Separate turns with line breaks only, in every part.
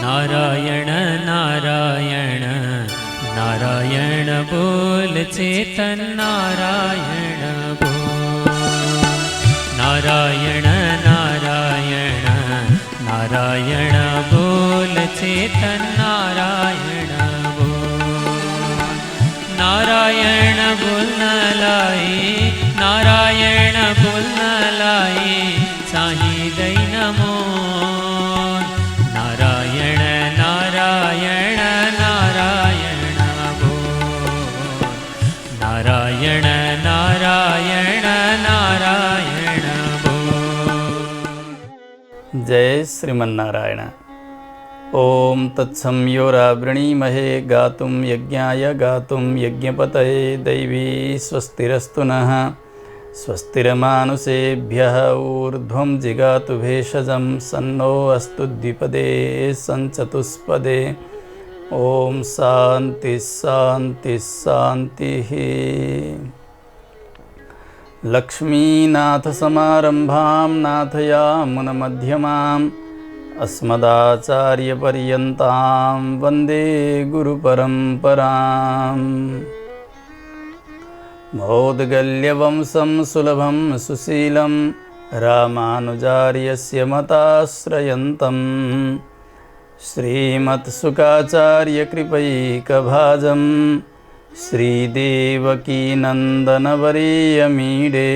नारायण नारायण नारायण बोल चेतन नारायण बोल। नारायण नारायण नारायण बोल चेतन नारायण बोल। नारायण बोलन लाई नारायण बोलन लाई साही दई नमो। नारायण नारायण नारायण बोल। नारायण नारायण नारायण बोल।
जय श्रीमन्नारायण। ओम तत्सं यो रावृणीमहे गातुं यज्ञाय गातुं यज्ञपतये दैवी स्वस्तिरस्तु नः। स्वस्तिरमानुषेभ्यः ऊर्ध्वं जिगातु भेषजं सन्नो अस्तु द्विपदे सञ्चतुष्पदे। ओम शांति शांति शान्तिः। लक्ष्मीनाथसमारम्भां नाथयामुनमध्यमाम् अस्मदाचार्यपर्यन्तां वन्दे गुरुपरम्पराम्। मौद्गल्यवंशं सुलभं सुशीलं रामानुजार्यस्य मताश्रयन्तं श्रीमत्सुखाचार्यकृपैकभाजं श्रीदेवकीनन्दनवर्यमीडे।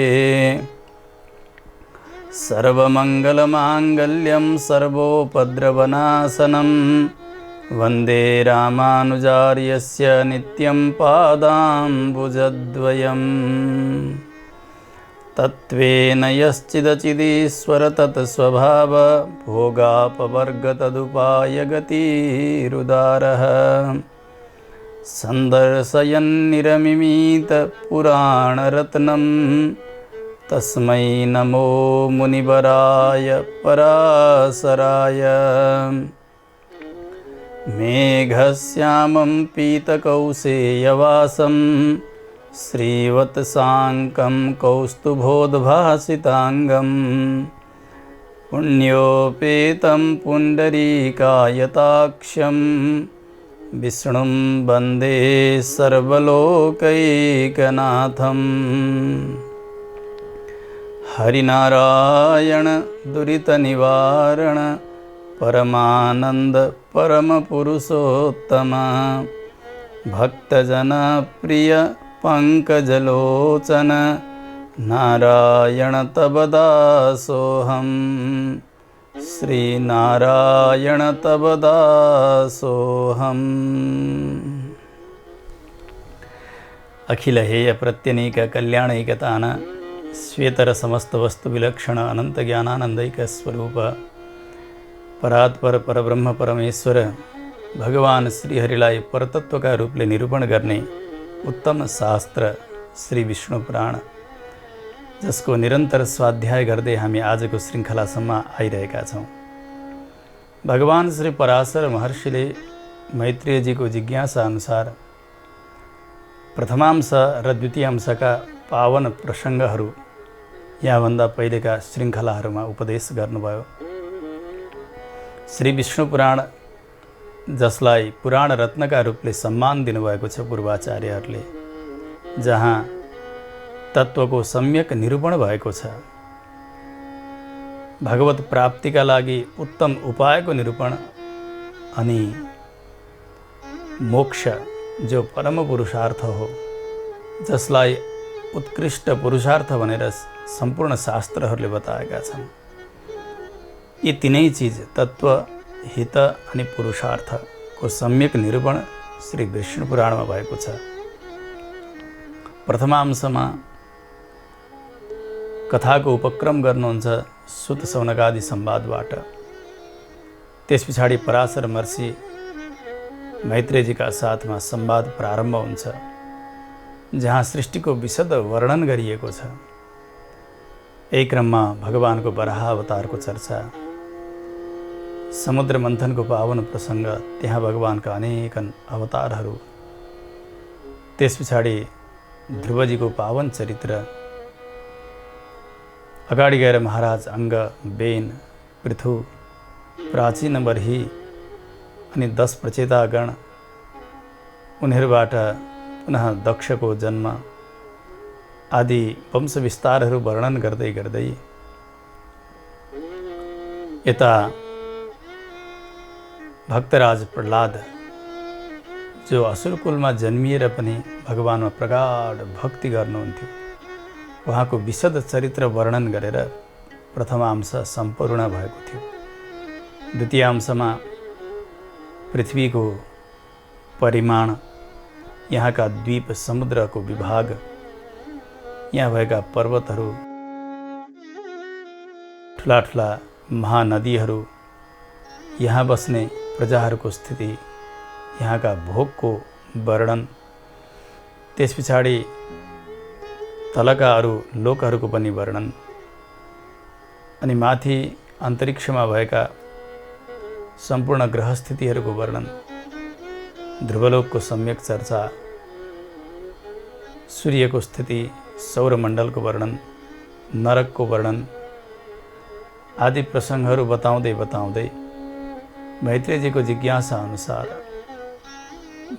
सर्वमङ्गलमाङ्गल्यं सर्वोपद्रवनाशनं वन्दे रामानुजार्यस्य नित्यं पादाम्बुजद्वयम्। तत्त्वेन यश्चिदचिदीश्वर तत्स्वभाव भोगापवर्गतदुपायगतिरुदारः। सन्दर्शयन्निरमिमीतपुराणरत्नं तस्मै नमो मुनिवराय पराशराय। मेघश्यामं पीतकौसेयवासं श्रीवत्साङ्कं कौस्तुभोद्भासिताङ्गं पुण्योपेतं पुण्डरीकायताक्षं विष्णुं वन्दे सर्वलोकैकनाथम्। हरिनारायण दुरितनिवारण परमानंद परमपुरुषोत्तम भक्तजनप्रिय पंकजलोचन नारायण तव दासोऽहं। श्रीनारायण तव दासोऽहम्। अखिल हेय प्रत्यनीक कल्याणैकतान श्वेतर समस्त वस्तु विलक्षण अनंत ज्ञानानंदैक स्वरूप परात्पर परब्रह्म परमेश्वर भगवान श्रीहरिलाई परतत्व का रूपले निरूपण गर्ने उत्तम शास्त्र श्री विष्णु पुराण, जसको निरन्तर स्वाध्याय गर्दै हामी आजको श्रृङ्खलासम्म आइरहेका छौँ। भगवान श्री पराशर महर्षिले मैत्रेयजीको जिज्ञासा अनुसार प्रथमांश र द्वितीयांशका पावन प्रसङ्गहरू यहाँभन्दा पहिलेका श्रृङ्खलाहरूमा उपदेश गर्नुभयो। श्री विष्णु पुराण, जसलाई पुराण रत्नका रूपले सम्मान दिनुभएको छ पूर्वाचार्यहरूले, जहाँ तत्त्वको सम्यक निरूपण भएको छ, भगवत प्राप्तिका लागि उत्तम उपायको निरूपण अनि मोक्ष जो परम पुरुषार्थ हो, जसलाई उत्कृष्ट पुरुषार्थ भनेर सम्पूर्ण शास्त्रहरूले बताएका छन्। यी तीनै चीज तत्व, हित अनि पुरुषार्थको सम्यक निरूपण श्री विष्णु पुराणमा भएको छ। प्रथमांशमा कथाको उपक्रम गर्नुहुन्छ सुत सौनकादि संवादबाट। त्यस पछाडि पराशर महर्षि मैत्रेयजीका साथमा संवाद प्रारम्भ हुन्छ, जहाँ सृष्टिको विशद वर्णन गरिएको छ। यही क्रममा भगवानको वराह अवतारको चर्चा, समुद्र मन्थनको पावन प्रसङ्ग, त्यहाँ भगवानका अनेकन अवतारहरू, त्यस पछाडि ध्रुवजीको पावन चरित्र, अगाडि गएर महाराज अङ्ग, बेन, पृथु, प्राचीन बर्ही अनि 10 प्रचेतागण उनीहरूबाट पुनः दक्षको जन्म आदि वंश विस्तारहरू वर्णन गर्दै गर्दै यता भक्तराज प्रह्लाद जो असुरकुलमा जन्मिएर पनि भगवानमा प्रगाढ भक्ति गर्नुहुन्थ्यो, उहाँको विशद चरित्र वर्णन गरेर प्रथमांश सम्पूर्ण भएको थियो। द्वितीयांशमा पृथ्वीको परिमाण, यहाँका द्वीप समुद्रको विभाग, यहाँ भएका पर्वतहरू, ठुला ठुला महानदीहरू, यहाँ बस्ने प्रजाहरूको स्थिति, यहाँका भोगको वर्णन, त्यस पछाडि तलका अरू लोकहरूको पनि वर्णन, अनि माथि अन्तरिक्षमा भएका सम्पूर्ण ग्रह स्थितिहरूको वर्णन, ध्रुवलोकको सम्यक चर्चा, सूर्यको स्थिति, सौरमण्डलको वर्णन, नरकको वर्णन आदि प्रसङ्गहरू बताउँदै बताउँदै मैत्रेयजीको जिज्ञासा अनुसार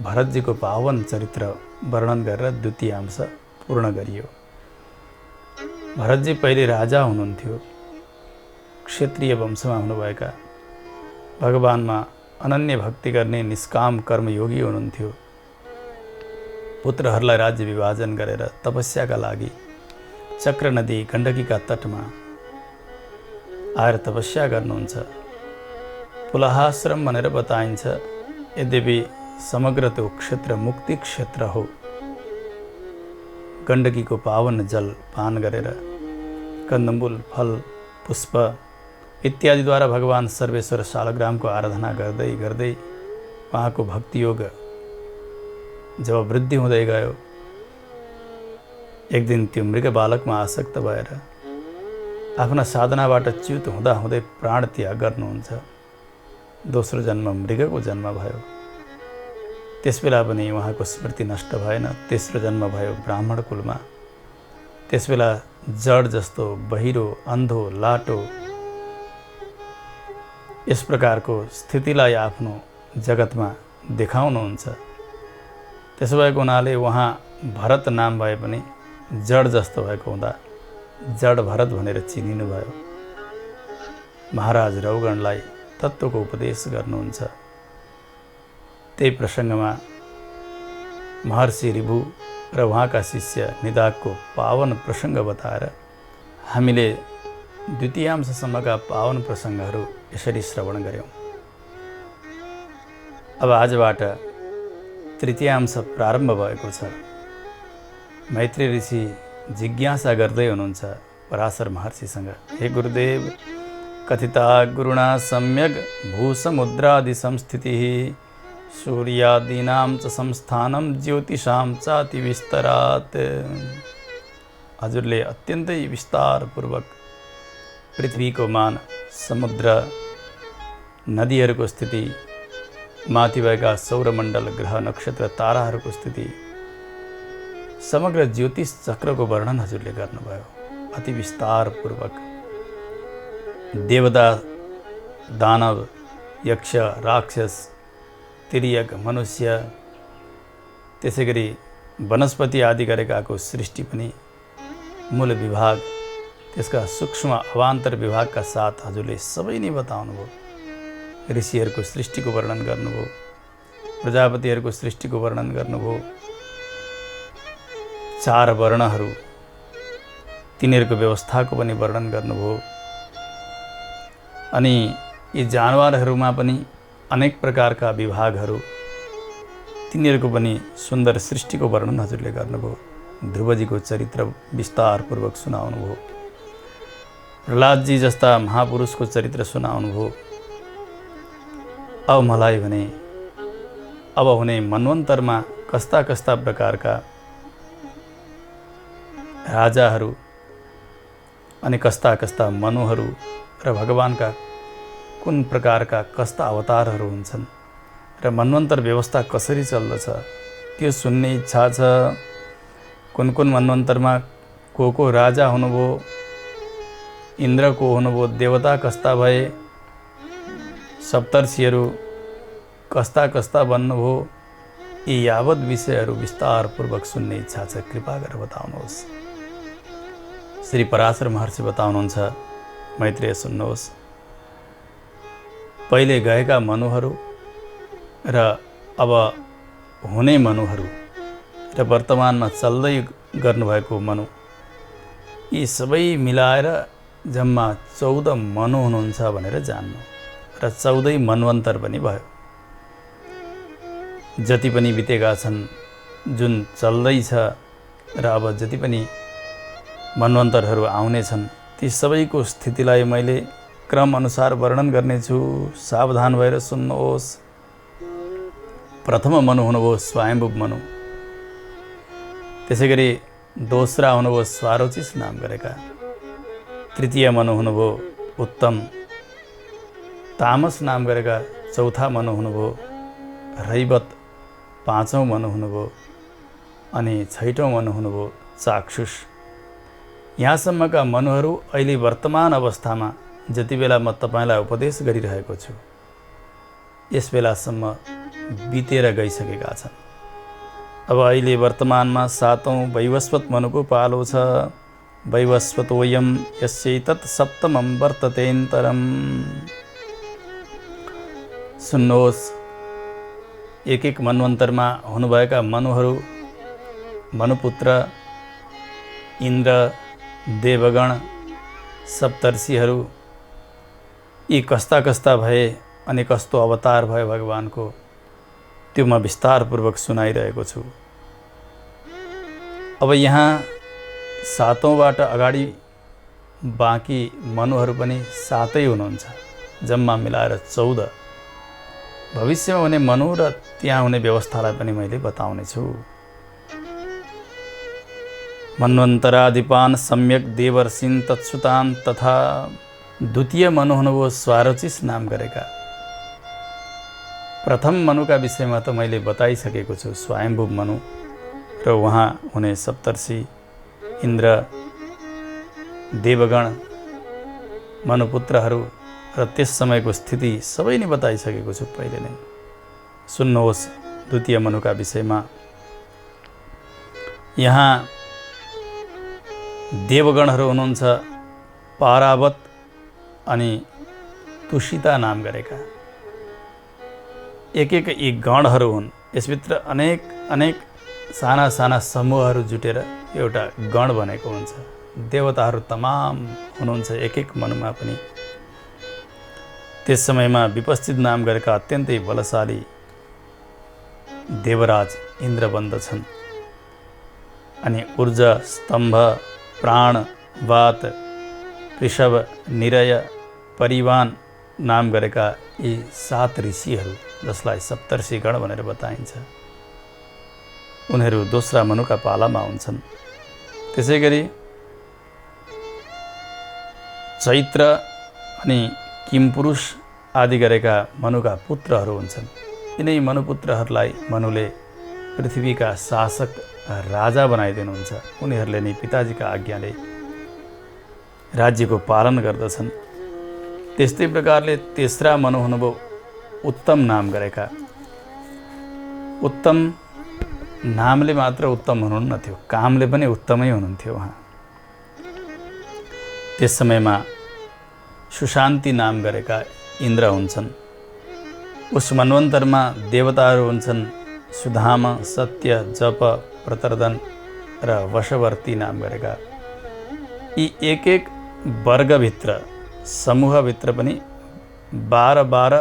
भरतजीको पावन चरित्र वर्णन गरेर द्वितीयांश पूर्ण गरियो। भरतजी पहिले राजा हुनुहुन्थ्यो, क्षत्रिय वंशमा हुनुभएका, भगवानमा अनन्य भक्ति गर्ने निष्काम कर्मयोगी हुनुहुन्थ्यो। पुत्रहरूलाई राज्य विभाजन गरेर तपस्याका लागि चक्र नदी गण्डकीका तटमा आएर तपस्या गर्नुहुन्छ। पुलहाश्रम भनेर बताइन्छ। यद्यपि समग्र त्यो क्षेत्र मुक्ति क्षेत्र हो। गण्डकीको पावन जल पान गरेर कन्दमूल, फल, पुष्प इत्यादिद्वारा भगवान सर्वेश्वर शालग्रामको आराधना गर्दै गर्दै उहाँको भक्तियोग जब वृद्धि हुँदै गयो, एक दिन त्यो मृग बालकमा आसक्त भएर आफ्ना साधनाबाट च्युत हुँदा हुँदै प्राण त्याग गर्नुहुन्छ। दोस्रो जन्म मृगको जन्म भयो। त्यसबेला पनि उहाँको स्मृति नष्ट भएन। तेस्रो जन्म भयो ब्राह्मण कुलमा। त्यसबेला जड जस्तो बहिरो, अन्धो, लाटो यस प्रकारको स्थितिलाई आफ्नो जगतमा देखाउनुहुन्छ। त्यसो भएको हुनाले उहाँ भरत नाम भए पनि जड जस्तो भएको हुँदा जड भरत भनेर चिनिनु भयो। महाराज रौगणलाई तत्त्वको उपदेश गर्नुहुन्छ। त्यही प्रसङ्गमा महर्षि ऋभु र उहाँका शिष्य निदाघको पावन प्रसङ्ग बताएर हामीले द्वितीयांशसम्मका पावन प्रसङ्गहरू यसरी श्रवण गऱ्यौँ। अब आजबाट तृतीयांश प्रारम्भ भएको छ। मैत्रेय ऋषि जिज्ञासा गर्दै हुनुहुन्छ पराशर महर्षिसँग, हे गुरुदेव, कथिता गुरुणा सम्यक भूसमुद्रादि संस्थितिः सूर्यादीनां च संस्थानं ज्योतिषां चाति विस्तरात्। हजुरले अत्यन्तै विस्तारपूर्वक पृथ्वीको मान, समुद्र, नदीहरूको स्थिति, माथि भएका सौरमण्डल, ग्रह, नक्षत्र, ताराहरूको स्थिति, समग्र ज्योतिष चक्रको वर्णन हजुरले गर्नुभयो अति विस्तारपूर्वक। देवता, दानव, यक्ष, राक्षस, तिर्यक, मनुष्य, त्यसै गरी वनस्पति आदि गरेकाको सृष्टि पनि, मूल विभाग, त्यसका सूक्ष्म अवान्तर विभागका साथ हजुरले सबै नै बताउनुभयो। ऋषिहरूको सृष्टिको वर्णन गर्नुभयो, प्रजापतिहरूको सृष्टिको वर्णन गर्नुभयो, चार वर्णहरू तिनीहरूको व्यवस्थाको पनि वर्णन गर्नुभयो। अनि यी जानवरहरूमा पनि अनेक प्रकारका विभागहरू, तिनीहरूको पनि सुन्दर सृष्टिको वर्णन हजुरले गर्नुभयो। ध्रुवजीको चरित्र विस्तारपूर्वक सुनाउनुभयो। प्रह्लादजी जस्ता महापुरुषको चरित्र सुनाउनुभयो। अब मलाई भने अब हुने मन्वन्तरमा कस्ता कस्ता प्रकारका राजाहरू अनि कस्ता कस्ता मनुहरू र भगवानका कुन प्रकारका कस्ता अवतारहरू हुन्छन् र मन्वन्तर व्यवस्था कसरी चल्दछ त्यो सुन्ने इच्छा छ। कुन कुन मन्वन्तरमा को राजा हुनुभयो, इन्द्र को हुनुभयो, देवता कस्ता भए, सप्तर्षिहरू कस्ता कस्ता बन्नुभयो यी यावत विषयहरू विस्तारपूर्वक सुन्ने इच्छा छ, कृपा गरेर बताउनुहोस्। श्री पराशर महर्षि बताउनुहुन्छ, मैत्रेय सुन्नुहोस्। पहिले गएका मनुहरू र अब हुने मनुहरू र वर्तमानमा चल्दै गर्नुभएको मनु, यी सबै मिलाएर जम्मा 14 मनु हुनुहुन्छ भनेर जान्नु र 14 मन्वन्तर पनि भयो। जति पनि बितेका छन्, जुन चल्दैछ र अब जति पनि मन्वन्तरहरू आउनेछन्, ती सबैको स्थितिलाई मैले क्रम अनुसार वर्णन गर्नेछु। सावधान भएर सुन्नुहोस्। प्रथम मनु हुनुभयो स्वयम्भुव मनु। त्यसै गरी दोस्रा हुनुभयो स्वारोचिस नाम गरेका। तृतीय मनु हुनुभयो उत्तम। तामस नाम गरेका चौथा मनु हुनुभयो रैवत। पाँचौं मनु हुनुभयो अनि छैठौं मनु हुनुभयो चाक्षुष। यहाँसम्मका मनुहरू अहिले वर्तमान अवस्थामा जति बेला म तपाईँलाई उपदेश गरिरहेको छु, यस बेलासम्म बितेर गइसकेका छन्। अब अहिले वर्तमानमा 7औं वैवस्वत मनुको पालो छ। वैवस्वतोऽयं यस्यैतत् सप्तमं वर्ततेऽन्तरम्। सुन्नुहोस्, एक एक मन्वन्तरमा हुनुभएका मनुहरू, मनुपुत्र, इन्द्र, देवगण, सप्तर्षिहरू, यी कस्ता कस्ता भए अनि कस्तो अवतार भयो भगवानको, त्यो म विस्तारपूर्वक सुनाइरहेको छु। अब यहाँ 7औँबाट अगाडि बाँकी मनुहरू पनि 7 हुनुहुन्छ, जम्मा मिलाएर 14। भविष्यमा हुने मनु र त्यहाँ हुने व्यवस्थालाई पनि मैले बताउने छु। मन्वन्तराधिपान् सम्यक देवर्षिन् तत्सुतान् तथा। द्वितीय मनु हुनुभयो स्वारोचिस नाम गरेका। प्रथम मनुका विषयमा त मैले बताइसकेको छु, स्वयम्भुव मनु र उहाँ हुने सप्तर्षि, इन्द्र, देवगण, मनुपुत्रहरू र त्यस समयको स्थिति सबै नै बताइसकेको छु पहिले नै। सुन्नुहोस्, द्वितीय मनुका विषयमा यहाँ देवगणहरू हुनुहुन्छ पारावत अनि तुषिता नाम गरेका। एक एक यी गणहरू हुन्। यसभित्र अनेक अनेक साना साना समूहहरू जुटेर एउटा गण बनेको हुन्छ। देवताहरू तमाम हुनुहुन्छ एक एक मनुमा पनि। त्यस समयमा विपस्थित नाम गरेका अत्यन्तै बलशाली देवराज इन्द्र बन्दछन्। अनि ऊर्जा, स्तम्भ, प्राण, वात, ऋषभ, निरय, परिवान नाम गरेका यी 7 ऋषिहरू, जसलाई सप्तर्षिगण भनेर बताइन्छ, उनीहरू दोस्रा मनुका पालामा हुन्छन्। त्यसै गरी चैत्र अनि किमपुरुष आदि गरेका मनुका पुत्रहरू हुन्छन्। यिनै मनुपुत्रहरूलाई मनुले पृथ्वीका शासक राजा बनाइदिनुहुन्छ। उनीहरूले नै पिताजीका आज्ञाले राज्यको पालन गर्दछन्। त्यस्तै प्रकारले तेस्रा मनु हुनुभयो उत्तम नाम गरेका। उत्तम नामले मात्र उत्तम हुनुहुन्न थियो, कामले पनि उत्तमै हुनुहुन्थ्यो उहाँ। त्यस समयमा सुशान्ति नाम गरेका इन्द्र हुन्छन्। उस मन्वन्तरमा देवताहरू हुन्छन् सुधाम, सत्य, जप, प्रतर्दन र वशवर्ती नाम गरेका। यी एक एक वर्गभित्र, समूहभित्र पनि 12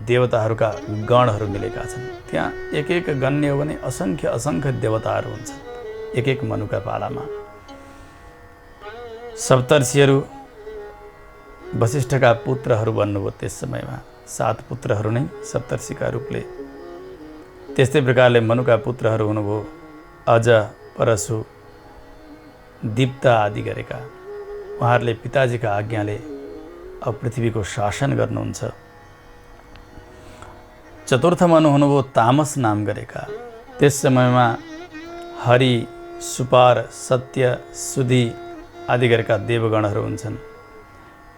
देवताहरूका गणहरू मिलेका छन्। त्यहाँ एक एक गण्य हो भने असङ्ख्य असङ्ख्य देवताहरू हुन्छन् एक एक मनुका पालामा। सप्तर्षिहरू वशिष्ठका पुत्रहरू बन्नुभयो। त्यस समयमा 7 पुत्रहरू नै सप्तर्षिका रूपले। त्यस्तै प्रकारले मनुका पुत्रहरू हुनुभयो अज, परशु, दीप्त आदि गरेका। उहाँहरूले पिताजीका आज्ञाले अब पृथ्वीको शासन गर्नुहुन्छ। चतुर्थ मनु हुनुभयो तामस नाम गरेका। त्यस समयमा हरि, सुपार, सत्य, सुधि आदि गरेका देवगणहरू हुन्छन्।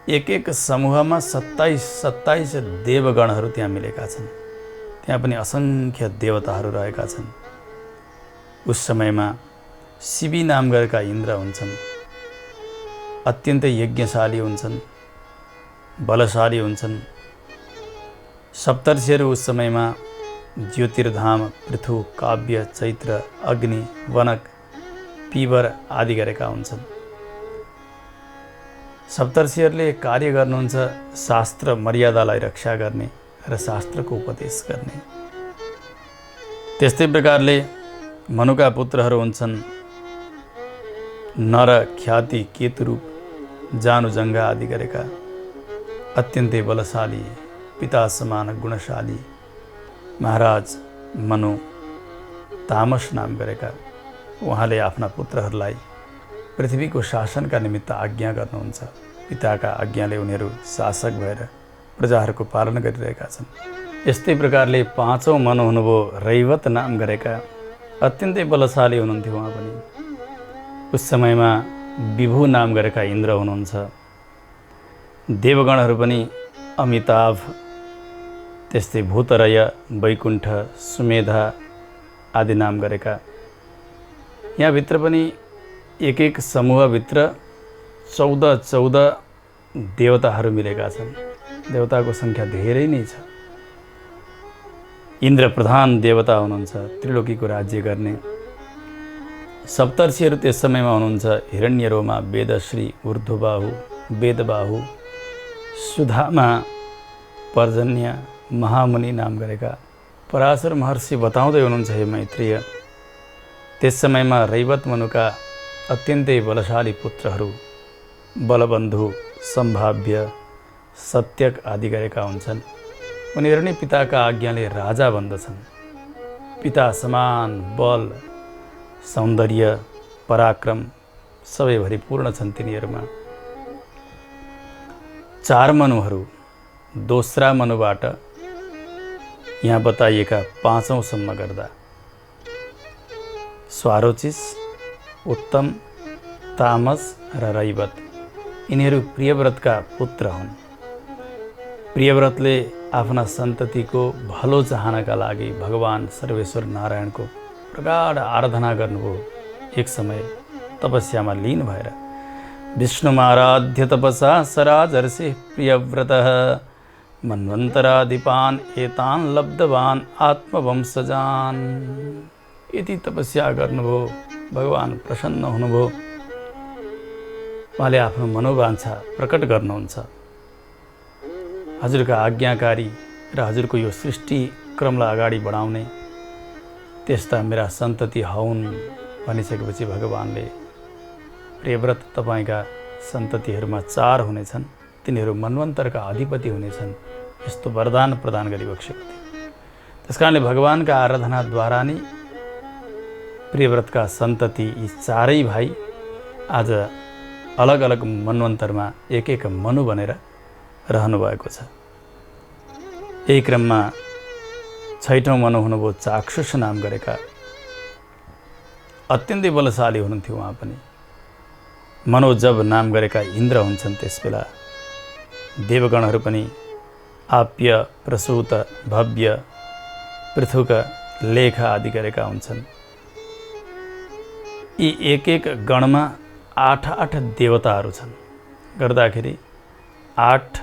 एक एक समूहमा 27 देवगणहरू त्यहाँ मिलेका छन्। यहाँ पनि असङ्ख्य देवताहरू रहेका छन्। उस समयमा शिवी नाम गरेका इन्द्र हुन्छन्, अत्यन्तै यज्ञशाली हुन्छन्, बलशाली हुन्छन्। सप्तर्षिहरू उस समयमा ज्योतिर्धाम, पृथु, काव्य, चैत्र, अग्नि, वनक, पीवर आदि गरेका हुन्छन्। सप्तर्षिहरूले कार्य गर्नुहुन्छ शास्त्र मर्यादालाई रक्षा गर्ने र शास्त्रको उपदेश गर्ने। त्यस्तै प्रकारले मनुका पुत्रहरू हुन्छन् नर, ख्याति, केतुरूप, जानुजङ्गा आदि गरेका अत्यन्तै बलशाली, पिता समान गुणशाली महाराज मनु तामस नाम गरेका। उहाँले आफ्ना पुत्रहरूलाई पृथ्वीको शासनका निमित्त आज्ञा गर्नुहुन्छ। पिताका आज्ञाले उनीहरू शासक भएर प्रजाहरूको पालन गरिरहेका छन्। यस्तै प्रकारले पाँचौँ मनु हुनुभयो रैवत नाम गरेका, अत्यन्तै बलशाली हुनुहुन्थ्यो उहाँ पनि। उस समयमा विभु नाम गरेका इन्द्र हुनुहुन्छ। देवगणहरू पनि अमिताभ, त्यस्तै भूतरय, वैकुण्ठ, सुमेधा आदि नाम गरेका। यहाँभित्र पनि एक एक समूहभित्र 14 देवताहरू मिलेका छन्। देवताको सङ्ख्या धेरै नै छ। इन्द्र प्रधान देवता हुनुहुन्छ, त्रिलोकीको राज्य गर्ने। सप्तर्षिहरू त्यस समयमा हुनुहुन्छ हिरण्यरोमा, वेदश्री, ऊर्ध्वबाहु, वेदबाहु, सुधामा, पर्जन्य, महामुनि नाम गरेका। पराशर महर्षि बताउँदै हुनुहुन्छ, हे मैत्रेय, त्यस समयमा रैवत मनुका अत्यन्तै बलशाली पुत्रहरू बलबन्धु, सम्भाव्य, सत्यक आदि गरेका हुन्छन्। उनीहरू नै पिताका आज्ञाले राजा बन्दछन्। पिता समान बल, सौन्दर्य, पराक्रम सबै भरिपूर्ण छन् तिनीहरूमा। 4 मनुहरू दोस्रा मनुबाट यहाँ बताइएका 5औं सम्म गर्दा स्वारोचिस, उत्तम, तामस र रैवत यिनीहरू प्रियव्रतका पुत्र हुन्। प्रियव्रतले आफ्ना सन्ततिको भलो चाहनका लागि भगवान सर्वेश्वर नारायणको प्रगाढ आराधना गर्नुभयो। एक समय तपस्यामा लीन भएर विष्णुमाराध्य तपसा सराजर्षि प्रियव्रतः मन्वन्तराधिपान् एतान् लब्धवान् आत्मवंशजान्। यति तपस्या गर्नुभयो, भगवान प्रसन्न हुनुभयो। उहाँले आफ्नो मनोवाञ्छा प्रकट गर्नुहुन्छ। हजुरका आज्ञाकारी र हजुरको यो सृष्टि क्रमलाई अगाडि बढाउने त्यस्ता मेरा सन्तति हौन् भनिसकेपछि भगवानले प्रियव्रत तपाईँका सन्ततिहरूमा 4 हुनेछन्, तिनीहरू मन्वन्तरका अधिपति हुनेछन्, यस्तो वरदान प्रदान गरिबक्सेको थियो। त्यसकारणले भगवानका आराधनाद्वारा नै प्रियव्रतका सन्तति यी 4 भाइ आज अलग अलग मन्वन्तरमा एक एक मनु बनेर रहनुभएको छ। यही क्रममा 6औं मनु हुनुभयो चाक्षुष नाम गरेका। अत्यन्तै बलशाली हुनुहुन्थ्यो उहाँ पनि। मनोजव नाम गरेका इन्द्र हुन्छन्। त्यसबेला देवगणहरू पनि आप्य, प्रसूत, भव्य, पृथुक, लेख आदि गरेका हुन्छन्। यी एक एक गणमा 8 देवताहरू छन्। गर्दाखेरि 8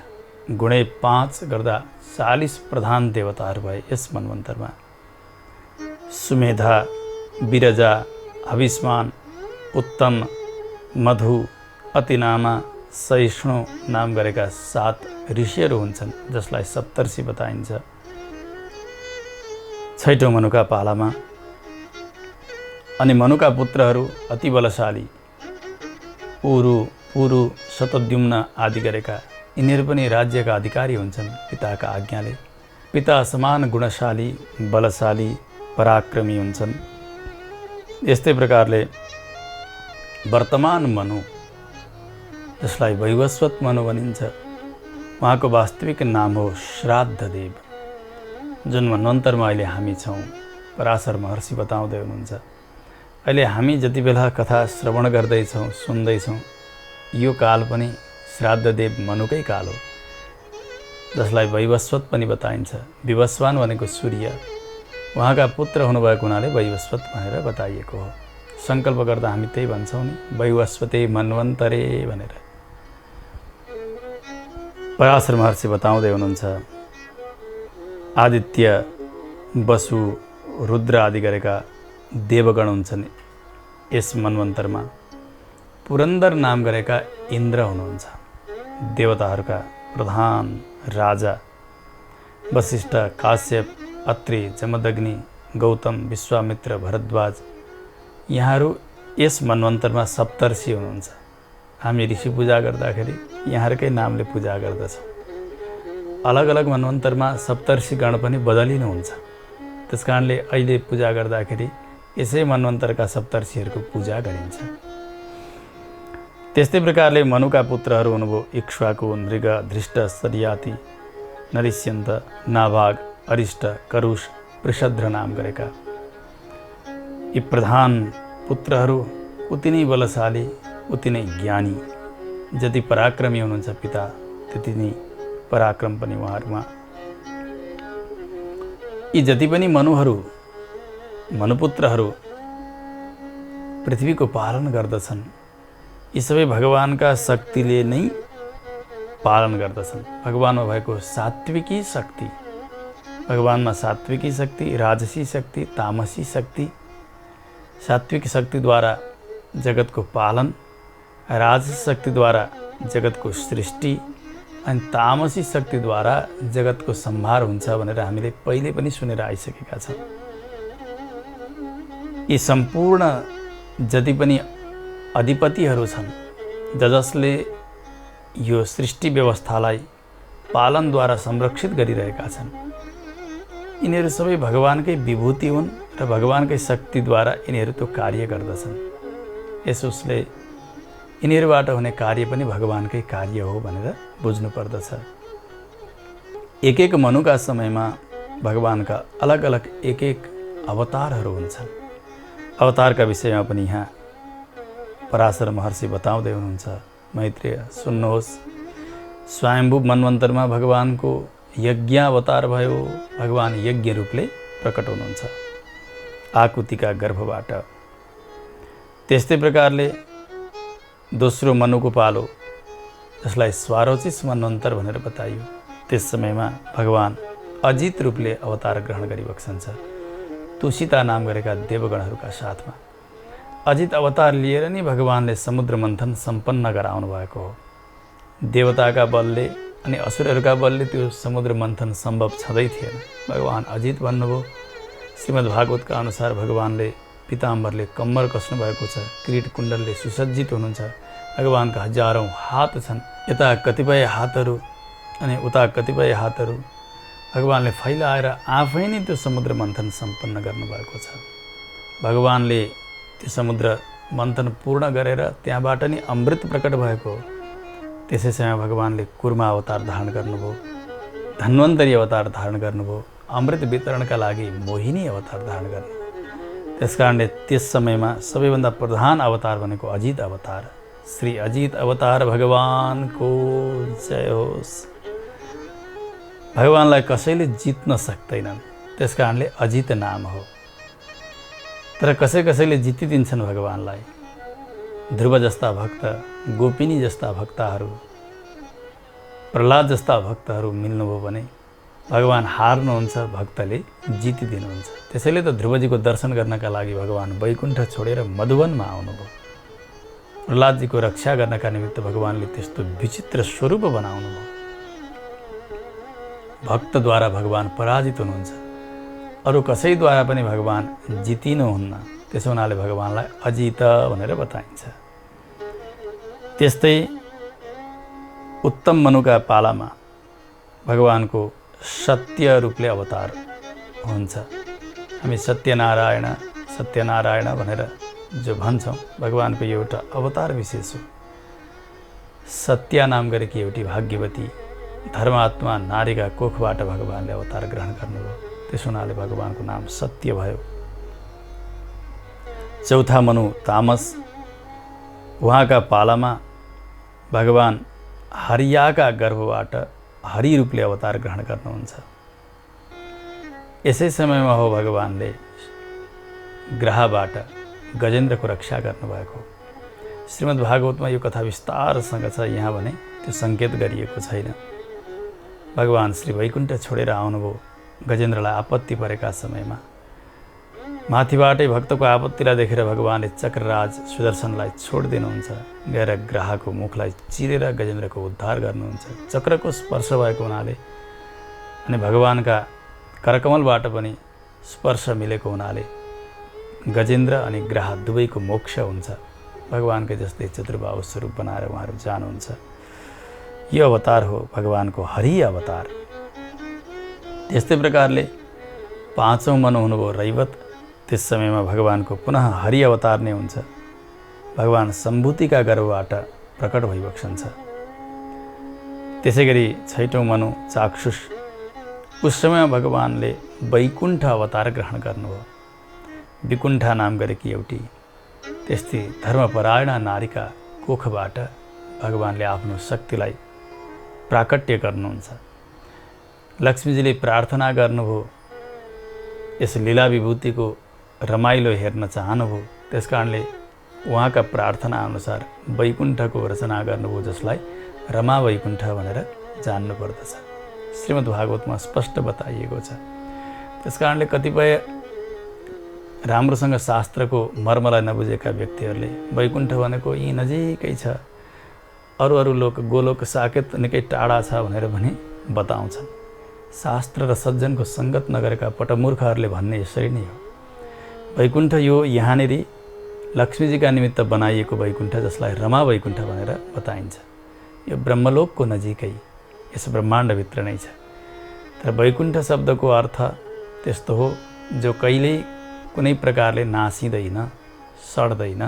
गुणे 5 गर्दा 40 प्रधान देवताहरू भए यस मन्वन्तरमा। सुमेधा, विरजा, हविष्मान, उत्तम, मधु, अतिनामा, सहिष्णु नाम गरेका 7 ऋषिहरू हुन्छन्, जसलाई सप्तर्षि बताइन्छ। 6औं मनुका पालामा अनि मनुका पुत्रहरू अति बलशाली उरु, पुरु, शतद्युम्न आदि गरेका। यिनीहरू पनि राज्यका अधिकारी हुन्छन् पिताका आज्ञाले। पिता समान गुणशाली, बलशाली, पराक्रमी हुन्छन्। यस्तै प्रकारले वर्तमान मनु, जसलाई वैवस्वत मनु भनिन्छ, उहाँको वास्तविक नाम हो श्राद्धदेव। जुन मन्वन्तरमा अहिले हामी छौँ, पराशर महर्षि बताउँदै हुनुहुन्छ, अहिले हामी जति बेला कथा श्रवण गर्दैछौँ, सुन्दैछौँ, यो काल पनि श्राद्धदेव मनुकै काल हो। जसलाई वैवस्वत पनि बताइन्छ। विवस्वान भनेको सूर्य, उहाँका पुत्र हुनुभएको हुनाले वैवस्वत भनेर बताइएको हो। सङ्कल्प गर्दा हामी त्यही भन्छौँ नि, वैवस्वते मन्वन्तरे भनेर। पराशर महर्षि बताउँदै हुनुहुन्छ, आदित्य, वसु, रुद्र आदि गरेका देवगण हुन्छन् यस मन्वन्तरमा। पुरन्दर नाम गरेका इन्द्र हुनुहुन्छ, देवताहरूका प्रधान राजा। वशिष्ठ, काश्यप, अत्रि, जमदग्नि, गौतम, विश्वामित्र, भरद्वाज, यहाँहरू यस मन्वन्तरमा सप्तर्षि हुनुहुन्छ। हामी ऋषि पूजा गर्दाखेरि यहाँहरूकै नामले पूजा गर्दछौँ। अलग अलग मन्वन्तरमा सप्तर्षि गण पनि बदलिनुहुन्छ। त्यस कारणले अहिले पूजा गर्दाखेरि यसै मन्वन्तरका सप्तर्षिहरूको पूजा गरिन्छ। त्यस्तै प्रकारले मनुका पुत्रहरू हुनुभयो इक्ष्वाकु, मृग, धृष्ट, सरियाती, नरिष्यन्त, नाभाग, अरिष्ट, करुष, वृषद्र नाम गरेका यी प्रधान पुत्रहरू उति नै बलशाली, उति नै ज्ञानी। जति पराक्रमी हुनुहुन्छ पिता, त्यति नै पराक्रम पनि उहाँहरूमा। यी जति पनि मनुपुत्रहरू पृथ्वीको पालन गर्दछन्, यी सबै भगवानका शक्तिले नै पालन गर्दछन्। भगवानमा भएको सात्विकी शक्ति, भगवानमा सात्विकी शक्ति, राजसी शक्ति, तामसी शक्ति। सात्विक शक्तिद्वारा जगतको पालन, राजसी शक्तिद्वारा जगतको सृष्टि अनि तामसी शक्तिद्वारा जगतको संहार हुन्छ भनेर हामीले पहिले पनि सुनेर आइसकेका छौँ। यी सम्पूर्ण जति पनि अधिपतिहरू छन्, जसले यो सृष्टि व्यवस्थालाई पालनद्वारा संरक्षित गरिरहेका छन्, यिनीहरू सबै भगवानकै विभूति हुन् र भगवानकै शक्तिद्वारा यिनीहरू त्यो कार्य गर्दछन्। यसोस्ले यिनीहरूबाट हुने कार्य पनि भगवानकै कार्य हो भनेर बुझ्नु पर्दछ। एक एक मनुका समयमा भगवानका अलग अलग एक एक अवतारहरू हुन्छन्। अवतारका विषयमा पनि यहाँ पराशर महर्षि बताउँदै हुनुहुन्छ। मैत्रेय सुन्नुहोस्, स्वयम्भू मन्वन्तरमा भगवानको यज्ञावतार भयो। भगवान यज्ञ रूपले प्रकट हुनुहुन्छ आकुतिका गर्भबाट। त्यस्तै प्रकारले दोस्रो मनुको पालो, जसलाई स्वारोचिस मन्वन्तर भनेर बताइयो, त्यस समयमा भगवान अजित रूपले अवतार ग्रहण गरिबक्सन्छ तुसिता नाम गरेका देवगणहरूका साथमा। अजित अवतार लिएर नै भगवानले समुद्र मन्थन सम्पन्न गराउनु भएको हो। देवताका बलले अनि असुरहरूका बलले त्यो समुद्र मन्थन सम्भव छँदै थिएन। भगवान अजित भन्नुभयो। श्रीमद् भागवतका अनुसार भगवानले पीताम्बरले कम्मर कस्नु भएको छ, किरीट कुण्डलले सुसज्जित हुनुहुन्छ। भगवानका हजारौँ हात छन्, यता कतिपय हातहरू अनि उता कतिपय हातहरू। भगवानले फैलाएर आफै नै त्यो समुद्र मन्थन सम्पन्न गर्नुभएको छ। भगवानले त्यो समुद्र मन्थन पूर्ण गरेर त्यहाँबाट नै अमृत प्रकट भएको हो। त्यसै समय भगवानले कुर्मा अवतार धारण गर्नुभयो, धन्वन्तरी अवतार धारण गर्नुभयो, अमृत वितरणका लागि मोहिनी अवतार धारण गर्नुभयो। त्यसकारणले त्यस समयमा सबैभन्दा प्रधान अवतार भनेको अजित अवतार। श्री अजित अवतार भगवानको जय होस्। भगवानलाई कसैले जित्न सक्दैनन्, त्यसकारणले अजित नाम हो। तर कसैले जितिदिन्छन् भगवानलाई। ध्रुव जस्ता भक्त, गोपिनी जस्ता भक्तहरू, प्रहलाद जस्ता भक्तहरू मिल्नुभयो भने भगवान हार्नुहुन्छ, भक्तले जितिदिनुहुन्छ। त्यसैले त ध्रुवजीको दर्शन गर्नका लागि भगवान वैकुण्ठ छोडेर मधुवनमा आउनुभयो। प्रहलादजीको रक्षा गर्नका निमित्त भगवानले त्यस्तो विचित्र स्वरूप बनाउनुभयो। भक्तद्वारा भगवान पराजित हुनुहुन्छ, अरू कसैद्वारा पनि भगवान जितिनुहुन्न। त्यसो हुनाले भगवानलाई अजित भनेर बताइन्छ। त्यस्तै उत्तम मनुका पालामा भगवानको सत्य रूपले अवतार हुन्छ। हामी सत्यनारायण भनेर जो भन्छौँ, भगवानको एउटा अवतार विशेष हो। सत्या नाम गरेकी एउटी भाग्यवती धर्मात्मा नारीका कोखबाट भगवानले अवतार ग्रहण गर्नुभयो। त्यसो हुनाले भगवानको नाम सत्य भयो। चौथा मनु तामस, उहाँका पालामा भगवान हरियाका गर्भबाट हरि रूपले अवतार ग्रहण गर्नुहुन्छ। यसै समयमा हो भगवानले ग्रहबाट गजेन्द्रको रक्षा गर्नुभएको। श्रीमद् भागवतमा यो कथा विस्तारसँग छ, यहाँ भने त्यो सङ्केत गरिएको छैन। भगवान श्री वैकुण्ठ छोडेर आउनुभयो। गजेन्द्रलाई आपत्ति परेका समयमा माथिबाटै भक्तको आपत्तिलाई देखेर भगवानले चक्रराज सुदर्शनलाई छोडिदिनुहुन्छ। गएर ग्रहको मुखलाई चिरेर गजेन्द्रको उद्धार गर्नुहुन्छ। चक्रको स्पर्श भएको हुनाले अनि भगवानका करकमलबाट पनि स्पर्श मिलेको हुनाले गजेन्द्र अनि ग्रह दुवैको मोक्ष हुन्छ। भगवानकै जस्तै चतुर्बाहु स्वरूप बनाएर उहाँहरू जानुहुन्छ। यो अवतार हो भगवानको हरि अवतार। त्यस्तै प्रकारले पाँचौँ मनु हुनुभयो रैवत। त्यस समयमा भगवानको पुनः हरि अवतार नै हुन्छ। भगवान सम्भूतिका गर्भबाट प्रकट भइबक्सन्छ। त्यसै गरी छैटौँ मनु चाक्षुष। उस समयमा भगवानले वैकुण्ठ अवतार ग्रहण गर्नुभयो। विकुण्ठा नाम गरेकी एउटी त्यस्तै धर्मपरायण नारीका कोखबाट भगवानले आफ्नो शक्तिलाई प्राकट्य गर्नुहुन्छ। लक्ष्मीजीले प्रार्थना गर्नुभयो, यस लीला विभूतिको रमाइलो हेर्न चाहनुभयो। त्यस कारणले उहाँका प्रार्थना अनुसार वैकुण्ठको रचना गर्नुभयो, जसलाई रमा वैकुण्ठ भनेर जान्नुपर्दछ। श्रीमद् भागवतमा स्पष्ट बताइएको छ। त्यस कारणले कतिपय राम्रोसँग शास्त्रको मर्मलाई नबुझेका व्यक्तिहरूले वैकुण्ठ भनेको यहीँ नजिकै छ, अरू लोक गोलोक साकेत निकै टाढा छ भनेर पनि बताउँछन्। शास्त्र र सज्जनको सङ्गत नगरेका पटमूर्खहरूले भन्ने यसरी नै हो। वैकुण्ठ यो यहाँनिर लक्ष्मीजीका निमित्त बनाइएको वैकुण्ठ, जसलाई रमा वैकुण्ठ भनेर बताइन्छ। यो ब्रह्मलोकको नजिकै यस ब्रह्माण्डभित्र नै छ। तर वैकुण्ठ शब्दको अर्थ त्यस्तो हो जो कहिल्यै कुनै प्रकारले नासिँदैन, सड्दैन,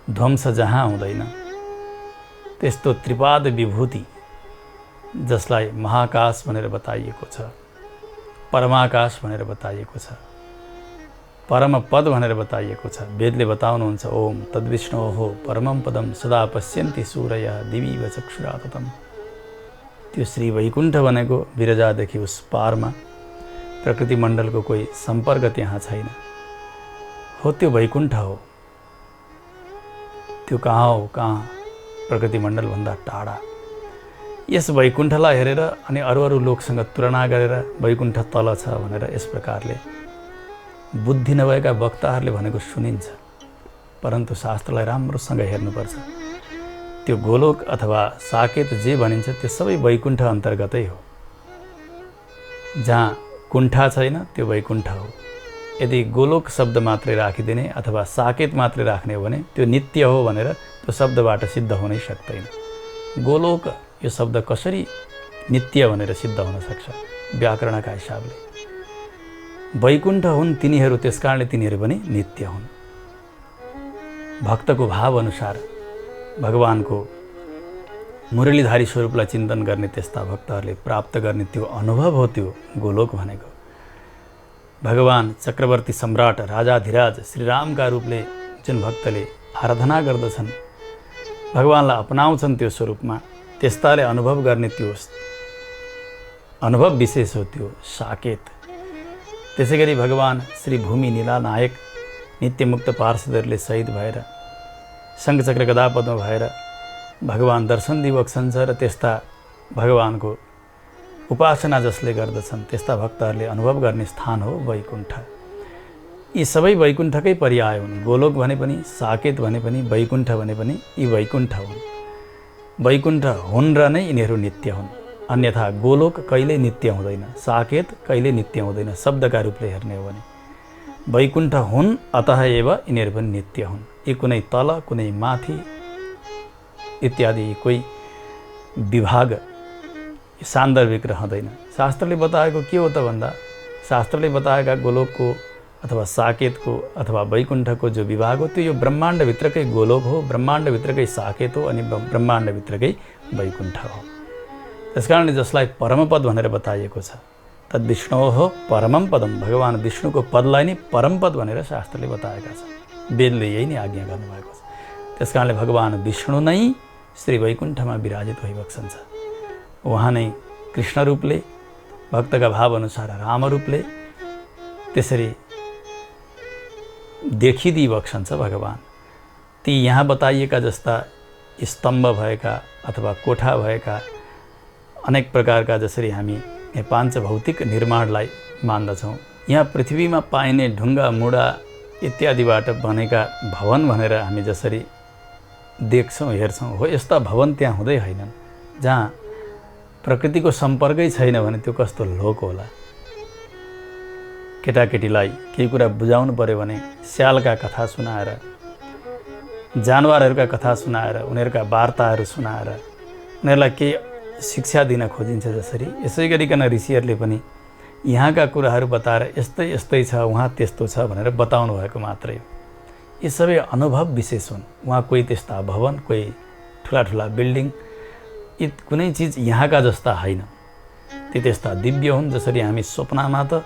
ध्वंस जहाँ हुँदैन, त्यस्तो त्रिपाद विभूति जसलाई महाकाश भनेर बताइएको छ, परमाकाश भनेर बताइएको छ, परम पद भनेर बताइएको छ। वेदले बताउनुहुन्छ ओम तद्विष्णोः परमं पदं सदा पश्यन्ति सूरयः दिवि व चक्षुराततम्। त्यो श्री वैकुण्ठ भनेको विरजादेखि उस पारमा प्रकृति मण्डलको कोही सम्पर्क त्यहाँ छैन हो, त्यो वैकुण्ठ हो। त्यो कहाँ हो? कहाँ? प्रकृति मण्डलभन्दा टाढा। यस वैकुण्ठलाई हेरेर अनि अरू लोकसँग तुलना गरेर वैकुण्ठ तल छ भनेर यस प्रकारले बुद्धि नभएका वक्ताहरूले भनेको सुनिन्छ। परन्तु शास्त्रलाई राम्रोसँग हेर्नुपर्छ। त्यो गोलोक अथवा साकेत जे भनिन्छ त्यो सबै वैकुण्ठ अन्तर्गतै हो। जहाँ कुण्ठा छैन त्यो वैकुण्ठ हो। यदि गोलोक शब्द मात्रै राखिदिने अथवा साकेत मात्रै राख्ने हो भने त्यो नित्य हो भनेर त्यो शब्दबाट सिद्ध हुनै सक्दैन। गोलोक यो शब्द कसरी नित्य भनेर सिद्ध हुन सक्छ? व्याकरणका हिसाबले वैकुण्ठ हुन् तिनीहरू, त्यसकारणले तिनीहरू पनि नित्य हुन्। भक्तको भाव अनुसार भगवानको मुरलीधारी स्वरूपलाई चिन्तन गर्ने त्यस्ता भक्तहरूले प्राप्त गर्ने त्यो अनुभव हो त्यो गोलोक भनेको। भगवान चक्रवर्ती सम्राट राजाधिराज श्रीरामका रूपले जुन भक्तले आराधना गर्दछन्, भगवानलाई अपनाउँछन् त्यो स्वरूपमा, त्यस्ताले अनुभव गर्ने त्यो अनुभव विशेष हो त्यो साकेत। त्यसै गरी भगवान श्री भूमि नीलानायक नित्यमुक्त पार्षदहरूले शहीद भएर शङ्खचक्र गदा पद्म भएर भगवान दर्शन दिइबक्छन् र त्यस्ता भगवानको उपासना जसले गर्दछन् त्यस्ता भक्तहरूले अनुभव गर्ने स्थान हो वैकुण्ठ। यी सबै वैकुण्ठकै पर्याय हुन्। गोलोक भने पनि, साकेत भने पनि, वैकुण्ठ भने पनि यी वैकुण्ठ हुन्। वैकुण्ठ हुन् र नै यिनीहरू नित्य हुन्। अन्यथा गोलोक कहिल्यै नित्य हुँदैन, साकेत कहिल्यै नित्य हुँदैन। शब्दका रूपले हेर्ने हो भने वैकुण्ठ हुन्, अतः एव यिनीहरू पनि नित्य हुन्। यी कुनै तल कुनै माथि इत्यादि कोही विभाग सान्दर्भिक रहँदैन। शास्त्रले बताएको के हो त भन्दा, शास्त्रले बताएका गोलोकको अथवा साकेतको अथवा वैकुण्ठको जो विभाग हो त्यो यो ब्रह्माण्डभित्रकै गोलोक हो, ब्रह्माण्डभित्रकै साकेत हो अनि ब्रह्माण्डभित्रकै वैकुण्ठ हो। त्यसकारणले जसलाई परमपद भनेर बताइएको छ, तद्विष्णोः परमं पदम, भगवान विष्णुको पदलाई नै परमपद भनेर शास्त्रले बताएका छन्। वेदले यही नै आज्ञा गर्नुभएको छ। त्यसकारणले भगवान विष्णु नै श्री वैकुण्ठमा विराजित भइबक्सन्छ। उहाँ नै कृष्ण रूपले भक्तका भाव अनुसार राम रूपले त्यसरी देखिदिइबक्सन्छ भगवान। ती यहाँ बताइएका जस्ता स्तम्भ भएका अथवा कोठा भएका अनेक प्रकारका जसरी हामी पाञ्चभौतिक निर्माणलाई मान्दछौँ, यहाँ पृथ्वीमा पाइने ढुङ्गा मुढा इत्यादिबाट बनेका भवन भनेर हामी जसरी देख्छौँ हेर्छौँ, हो यस्ता भवन त्यहाँ हुँदै होइनन्। जहाँ प्रकृतिको सम्पर्कै छैन भने त्यो कस्तो लोक होला। केटाकेटीलाई केही कुरा बुझाउनु पर्यो भने स्यालका कथा सुनाएर, जानवरहरूका कथा सुनाएर, उनीहरूका वार्ताहरू सुनाएर उनीहरूलाई केही शिक्षा दिन खोजिन्छ। जसरी यसै गरिकन ऋषिहरूले पनि यहाँका कुराहरू बताएर यस्तै यस्तै छ, उहाँ त्यस्तो छ भनेर बताउनु भएको मात्रै हो। यी सबै अनुभव विशेष हुन्। उहाँ कोही त्यस्ता भवन, कोही ठुला ठुला बिल्डिङ, यी कुनै चिज यहाँका जस्ता होइन। ती त्यस्ता दिव्य हुन् जसरी हामी स्वप्नमा त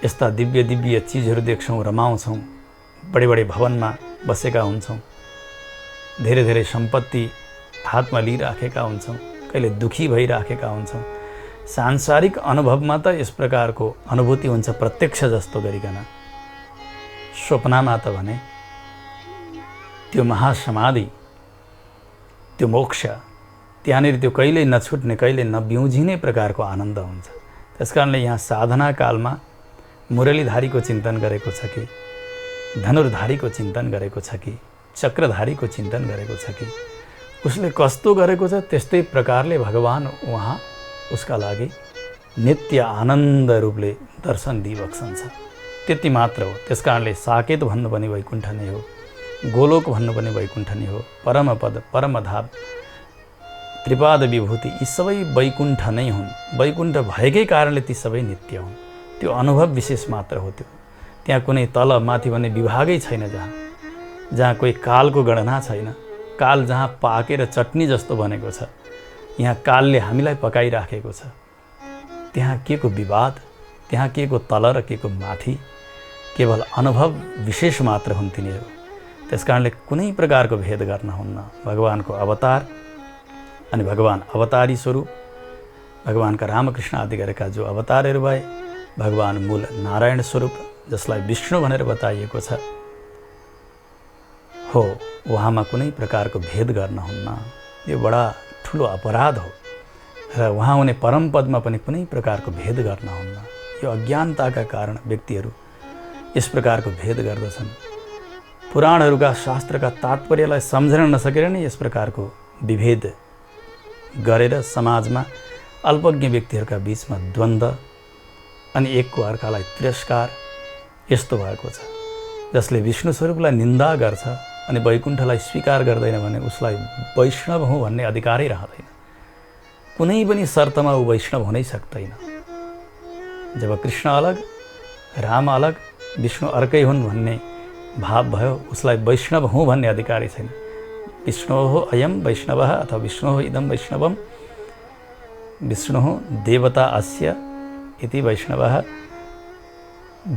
यस्ता दिव्य दिव्य चिजहरू देख्छौँ, रमाउँछौँ, बडे बडे भवनमा बसेका हुन्छौँ, धेरै धेरै सम्पत्ति हातमा लिइराखेका हुन्छौँ, कहिले दुखी भइराखेका हुन्छौँ। सांसारिक अनुभवमा त यस प्रकारको अनुभूति हुन्छ प्रत्यक्ष जस्तो गरिकन। स्वप्नमा त भने त्यो महासमाधि, त्यो मोक्ष, त्यहाँनिर त्यो कहिल्यै नछुट्ने, कहिले नबिउजिने प्रकारको आनन्द हुन्छ। त्यसकारणले यहाँ साधना कालमा मुरलीधारीको चिन्तन गरेको छ कि, धनुर्धारीको चिन्तन गरेको छ कि, चक्रधारीको चिन्तन गरेको छ कि, उसले कस्तो गरेको छ त्यस्तै प्रकारले भगवान उहाँ उसका लागि नित्य आनन्द रूपले दर्शन दिइबक्सन्छ। त्यति मात्र हो। त्यसकारणले साकेत भन्नु पनि वैकुण्ठ नै हो, गोलोक भन्नु पनि वैकुण्ठ नै हो, परमपद, परमधाम, त्रिपाद विभूति यी सबै वैकुण्ठ नै हुन्। वैकुण्ठ भएकै कारणले ती सबै नित्य हुन्। त्यो अनुभव विशेष मात्र हो। त्यो त्यहाँ कुनै तल माथि भन्ने विभागै छैन। जहाँ कोही कालको गणना छैन। काल जहाँ पाकेर चटनी जस्तो बनेको छ, यहाँ कालले हामीलाई पकाइराखेको छ। त्यहाँ के को विवाद, त्यहाँ के को तल र के को माथि, केवल अनुभव विशेष मात्र हुन् तिनीहरू। त्यसकारणले कुनै प्रकारको भेद गर्न हुन्न। भगवानको अवतार अनि भगवान अवतारी स्वरूप, भगवानका रामकृष्ण आदि गरेका जो अवतारहरू भए, भगवान मूल नारायण स्वरूप जसलाई विष्णु भनेर बताइएको छ, हो उहाँमा कुनै प्रकारको भेद गर्न हुन्न। यो बडा ठुलो अपराध हो र उहाँ हुने परम पदमा पनि कुनै प्रकारको भेद गर्न हुन्न। यो अज्ञानताका कारण व्यक्तिहरू यस प्रकारको भेद गर्दछन्। पुराणहरूका शास्त्रका तात्पर्यलाई सम्झन नसकेर नै यस प्रकारको विभेद गरेर समाजमा अल्पज्ञ व्यक्तिहरूका बीचमा द्वन्द्व अनि एकको अर्कालाई तिरस्कार यस्तो भएको छ। जसले विष्णु स्वरूपलाई निन्दा गर्छ अनि वैकुण्ठलाई स्वीकार गर्दैन भने उसलाई वैष्णव हुँ भन्ने अधिकारै रहँदैन। कुनै पनि शर्तमा ऊ वैष्णव हुनै सक्दैन। जब कृष्ण अलग, राम अलग, विष्णु अर्कै हुन् भन्ने भाव भयो, उसलाई वैष्णव हुँ भन्ने अधिकारै छैन। विष्णोः अयं वैष्णवः अथवा विष्णोः इदं वैष्णवं, विष्णुः देवता अस्य इति वैष्णवः।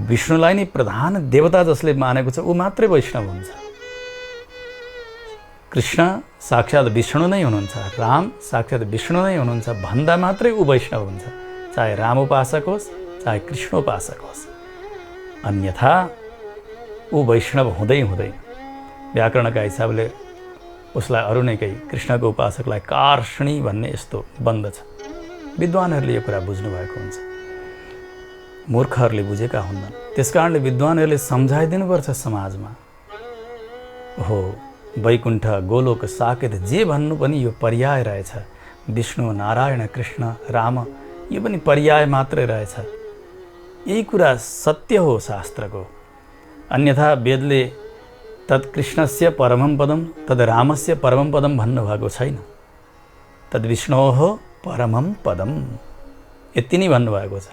विष्णुलाई नै प्रधान देवता जसले मानेको छ ऊ मात्रै वैष्णव हुन्छ। कृष्ण साक्षात विष्णु नै हुनुहुन्छ, राम साक्षात विष्णु नै हुनुहुन्छ भन्दा मात्रै ऊ वैष्णव हुन्छ, चाहे राम उपासक होस् चाहे कृष्ण उपासक होस्। अन्यथा ऊ वैष्णव हुँदै हुँदैन। व्याकरणका हिसाबले उसलाई अरू नै केही, कृष्णको उपासकलाई कार्ष्णी भन्ने यस्तो बन्द छ। विद्वानहरूले यो कुरा बुझ्नु भएको हुन्छ, मूर्खहरूले बुझेका हुन्नन्। त्यसकारणले विद्वानहरूले सम्झाइदिनुपर्छ समाजमा, हो वैकुण्ठ, गोलोक, साकेत जे भन्नु पनि यो पर्याय रहेछ। विष्णु, नारायण, कृष्ण, राम यो पनि पर्याय मात्रै रहेछ। यही कुरा सत्य हो शास्त्रको। अन्यथा वेदले तत्कृष्णस्य परमं पदम तद रामस्य परमं पदम भन्नुभएको छैन। तद विष्णोः परमं पदम यति नै भन्नुभएको छ।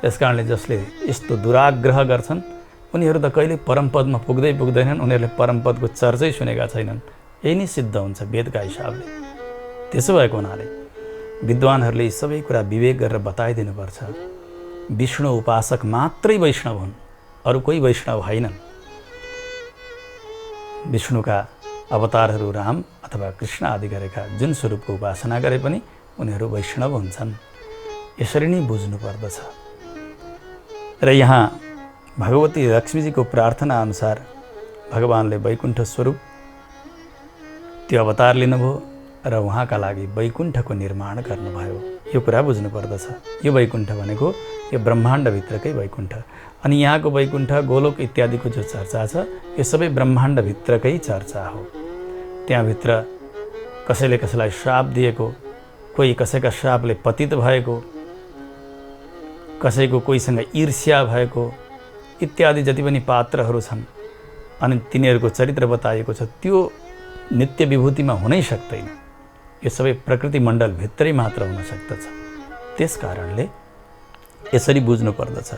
त्यसकारणले जसले यस्तो दुराग्रह गर्छन् उनीहरू त कहिले परमपदमा पुग्दै पुग्दैनन्। उनीहरूले परमपदको चर्चै सुनेका छैनन्। यही नै सिद्ध हुन्छ वेदका हिसाबले। त्यसो भएको हुनाले विद्वानहरूले यी सबै कुरा विवेक गरेर बताइदिनुपर्छ। विष्णु उपासक मात्रै वैष्णव हुन्, अरू कोही वैष्णव होइनन्। विष्णुका अवतारहरू राम अथवा कृष्ण आदि गरेका जुन स्वरूपको उपासना गरे पनि उनीहरू वैष्णव हुन्छन्। यसरी नै बुझ्नु पर्दछ। र यहाँ भगवती लक्ष्मीजीको प्रार्थना अनुसार भगवानले वैकुण्ठ स्वरूप त्यो अवतार लिनुभयो र उहाँका लागि वैकुण्ठको निर्माण गर्नुभयो। यो कुरा बुझ्नु पर्दछ। यो वैकुण्ठ भनेको यो ब्रह्माण्डभित्रकै वैकुण्ठ। अनि यहाँको वैकुण्ठ गोलोक इत्यादिको जो चर्चा छ यो सबै ब्रह्माण्डभित्रकै चर्चा हो। त्यहाँभित्र कसैले कसैलाई श्राप दिएको, कोही कसैका श्रापले पतित भएको, कसैको कोहीसँग ईर्ष्या भएको इत्यादि जति पनि पात्रहरू छन् अनि तिनीहरूको चरित्र बताइएको छ, त्यो नित्य विभूतिमा हुनै सक्दैन। यो सबै प्रकृति मण्डलभित्रै मात्र हुन सक्दछ। त्यस कारणले यसरी बुझ्नु पर्दछ।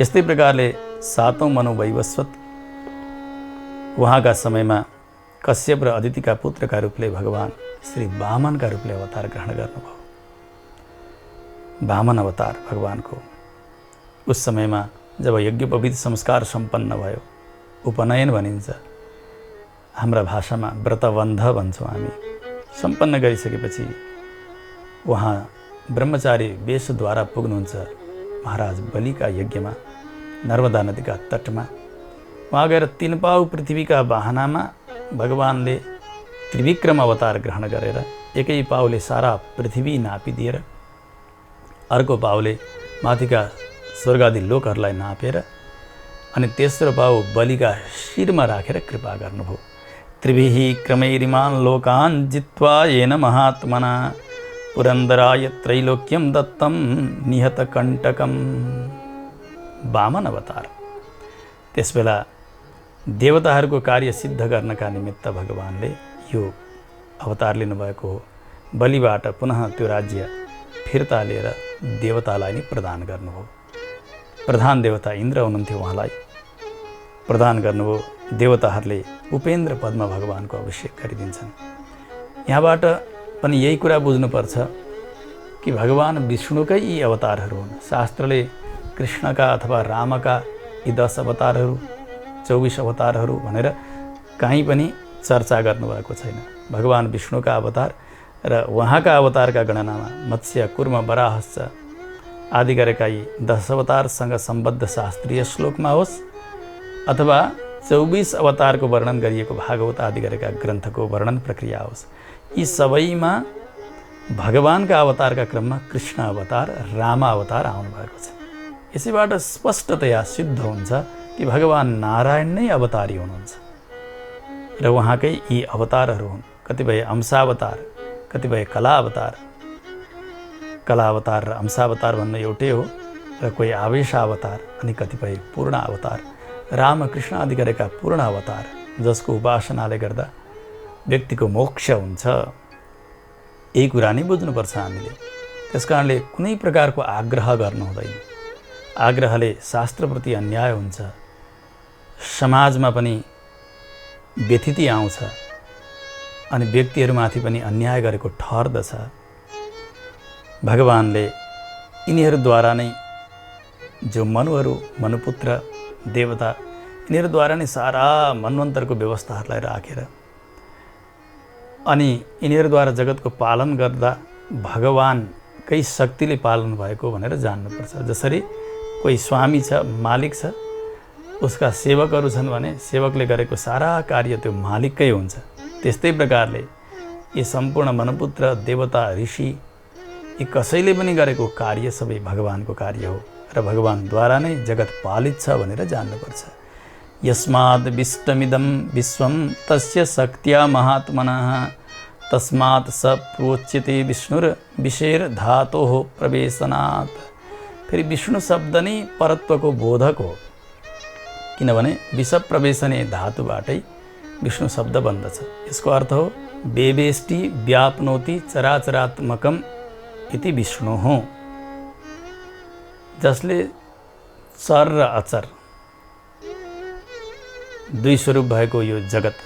यस्तै प्रकारले सातौं मनोवैवस्वत उहाँका समयमा कश्यप र अदितिका पुत्रका रूपले भगवान श्री वामनका रूपले अवतार ग्रहण गर्नुभयो। वामन अवतार भगवानको उस समयमा जब यज्ञोपवीत संस्कार सम्पन्न भयो, उपनयन भनिन्छ, हाम्रा भाषामा व्रतबन्ध भन्छौँ हामी, सम्पन्न गरिसकेपछि उहाँ ब्रह्मचारी वेशद्वारा पुग्नुहुन्छ महाराज बलिका यज्ञमा नर्मदा नदीका तटमा। वहाँ गएर 3 पाउ पृथ्वीका बाहनामा भगवानले त्रिविक्रम अवतार ग्रहण गरेर एकै पाउले सारा पृथ्वी नापिदिएर अर्को पाउले माथिका स्वर्गादि लोकहरूलाई नापेर अनि तेस्रो पाउ बलिका शिरमा राखेर कृपा गर्नुभयो। त्रिभिः क्रमैरिमान् लोकान् जित्वा येन महात्मना पुरन्दराय त्रैलोक्यं दत्तं निहतकण्टकम्। वामन अवतार। त्यसबेला देवताहरूको कार्य सिद्ध गर्नका निमित्त भगवानले यो अवतार लिनुभएको हो। बलिबाट पुनः त्यो राज्य फिर्ता लिएर देवतालाई नै प्रदान गर्नुभयो। प्रधान देवता इन्द्र हुनुहुन्थ्यो, उहाँलाई प्रदान गर्नुभयो। देवताहरूले उपेन्द्र पदमा भगवानको अभिषेक गरिदिन्छन्। यहाँबाट पनि यही कुरा बुझ्नुपर्छ कि भगवान विष्णुकै यी अवतारहरू हुन्। शास्त्रले कृष्णका अथवा रामका यी 10 अवतारहरू 24 अवतारहरू भनेर कहीँ पनि चर्चा गर्नुभएको छैन। भगवान विष्णुका अवतार र उहाँका अवतारका गणनामा मत्स्य, कुर्म, वराहश्च आदि गरेका यी 10 अवतारसँग सम्बद्ध शास्त्रीय श्लोकमा होस् अथवा 24 अवतारको वर्णन गरिएको भागवत आदि गरेका ग्रन्थको वर्णन प्रक्रिया होस्, यी सबैमा भगवानका अवतारका क्रममा कृष्ण अवतार, राम अवतार आउनुभएको छ। यसैबाट स्पष्टतया सिद्ध हुन्छ कि भगवान नारायण नै अवतारी हुनुहुन्छ र उहाँकै यी अवतारहरू हुन्। कतिपय अंशावतार, कतिपय कला अवतार। कला अवतार र अंशावतार भन्नु एउटै हो र कोही आवेश अवतार अनि कतिपय पूर्ण अवतार। रामकृष्ण आदि गरेका पूर्ण अवतार जसको उपासनाले गर्दा व्यक्तिको मोक्ष हुन्छ। यही कुरा नै बुझ्नुपर्छ हामीले। त्यसकारणले कुनै प्रकारको आग्रह गर्नु हुँदैन। आग्रहले शास्त्रप्रति अन्याय हुन्छ, समाजमा पनि व्यथिति आउँछ अनि व्यक्तिहरूमाथि पनि अन्याय गरेको ठहर्दछ। भगवानले यिनीहरूद्वारा नै जो मनुहरू, मनुपुत्र, देवता, यिनीहरूद्वारा नै सारा मन्वन्तरको व्यवस्थाहरूलाई राखेर अनि यिनीहरूद्वारा जगतको पालन गर्दा भगवानकै शक्तिले पालन भएको भनेर जान्नुपर्छ। जसरी कोही स्वामी छ, मालिक छ, उसका सेवकहरू छन् भने सेवकले गरेको सारा कार्य त्यो मालिककै हुन्छ। त्यस्तै प्रकारले यी सम्पूर्ण मनुपुत्र, देवता, ऋषि यी कसैले पनि गरेको कार्य सबै भगवानको कार्य हो र भगवानद्वारा नै जगत पालित छ भनेर जान्नुपर्छ। यस्माद् विष्टमिदं विश्वं तस्य शक्त्या महात्मनः तस्मात् स प्रोच्यते विष्णुर विशेर धातोः प्रवेशनात्। फेरि विष्णु शब्द नै परत्वको बोधक हो, किनभने विष प्रवेशने धातुबाटै विष्णु शब्द बन्दछ। यसको अर्थ हो वेवेष्टि व्याप्नोति चराचरात्मकम इति विष्णु हो, जसले चर र अचर दुई स्वरूप भएको यो जगत,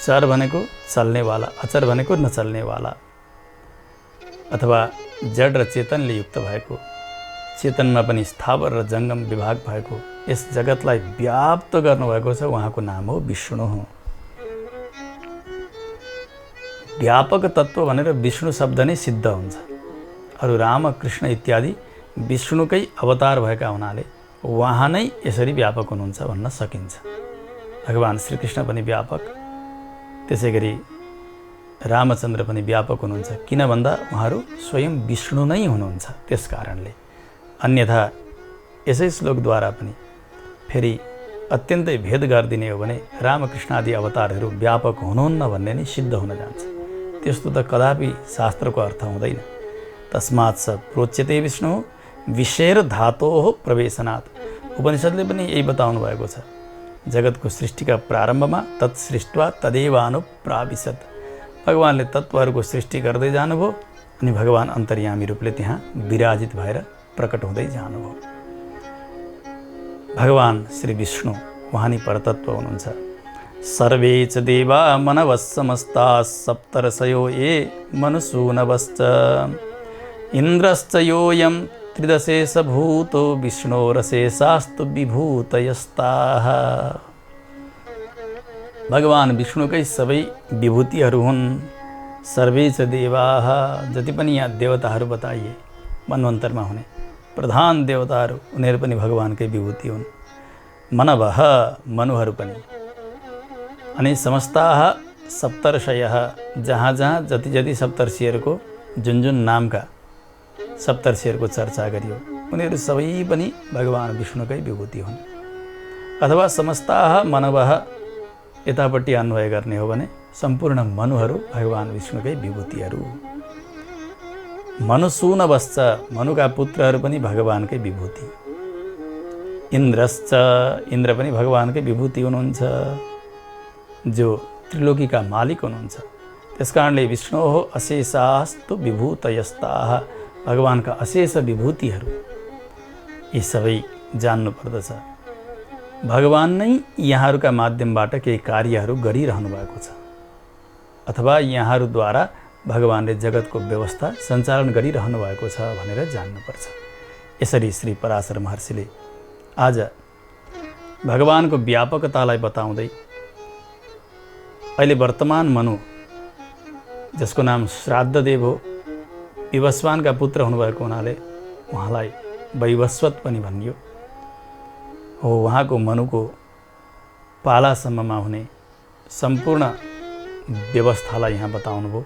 चर भनेको चल्नेवाला, अचर भनेको नचल्नेवाला अथवा जड र चेतनले युक्त भएको, चेतनमा पनि स्थावर र जङ्गम विभाग भएको यस जगतलाई व्याप्त गर्नुभएको छ। उहाँको नाम हो विष्णु हो। व्यापक तत्त्व भनेर विष्णु शब्द नै सिद्ध हुन्छ। अरू राम कृष्ण इत्यादि विष्णुकै अवतार भएका हुनाले उहाँ नै यसरी व्यापक हुनुहुन्छ भन्न सकिन्छ। भगवान् श्रीकृष्ण पनि व्यापक, त्यसै गरी रामचन्द्र पनि व्यापक हुनुहुन्छ। किन भन्दा उहाँहरू स्वयं विष्णु नै हुनुहुन्छ। त्यस कारणले अन्यथा यसै श्लोकद्वारा पनि फेरि अत्यन्तै भेद गरिदिने हो भने रामकृष्ण आदि अवतारहरू व्यापक हुनुहुन्न भन्ने नै सिद्ध हुन जान्छ। त्यस्तो त कदापि शास्त्रको अर्थ हुँदैन। तस्मात् स प्रोच्यते विष्णु विषेर धातोः प्रवेशनात्। उपनिषद्ले पनि यही बताउनु भएको छ। जगतको सृष्टिका प्रारम्भमा तत् सृष्ट्वा तदेवानुप्राविशत्। भगवान्ले तत्त्वहरूको सृष्टि गर्दै जानुभयो अनि भगवान् अन्तर्यामी रूपले त्यहाँ विराजित भएर प्रकट हुँदै जानुभयो। भगवान् श्री विष्णु उहाँ नै परतत्व हुनुहुन्छ। सर्वे च देवा मनवः समस्ताः सप्तर्षयो ये मनुसूनवश्च इन्द्रश्च योऽयं त्रिदशेषभूतो विष्णोरशेषास्तु विभूतयस्ताः। भगवान् विष्णुकै सबै विभूतिहरू हुन्। सर्वे च देवाः, जति पनि यहाँ देवताहरू बताइए मन्वन्तरमा हुने प्रधान देवताहरू उनीहरू पनि भगवान्कै विभूति हुन्। मनवः, मनुहरू पनि। अनि समस्ताः सप्तर्षयः, जहाँ जहाँ जति जति सप्तर्षिहरूको जुन जुन नामका सप्तर्षिहरूको चर्चा गरियो उनीहरू सबै पनि भगवान् विष्णुकै विभूति हुन्। अथवा समस्ताः मनवः यतापट्टि अन्वय गर्ने हो भने सम्पूर्ण मनुहरू भगवान् विष्णुकै विभूतिहरू। मनुसूनवश्च, मनुका पुत्रहरू पनि भगवान्कै विभूति। इन्द्रश्च, इन्द्र पनि भगवान्कै विभूति हुनुहुन्छ, जो त्रिलोकीका मालिक हुनुहुन्छ। त्यसकारणले विष्णोः अशेषास्तु विभूतयस्ताः, भगवान्का अशेष विभूतिहरू यी सबै जान्नुपर्दछ। भगवान् नै यहाँहरूका माध्यमबाट केही कार्यहरू गरिरहनु भएको छ अथवा यहाँहरूद्वारा भगवान्ले जगतको व्यवस्था सञ्चालन गरिरहनु भएको छ भनेर जान्नुपर्छ। यसरी श्री पराशर महर्षिले आज भगवान्को व्यापकतालाई बताउँदै अहिले वर्तमान मनु जसको नाम श्राद्धदेव हो, विवस्वानका पुत्र हुनुभएको हुनाले उहाँलाई वैवस्वत पनि भनियो हो। उहाँको मनुको पालासम्ममा हुने सम्पूर्ण व्यवस्थालाई यहाँ बताउनुभयो।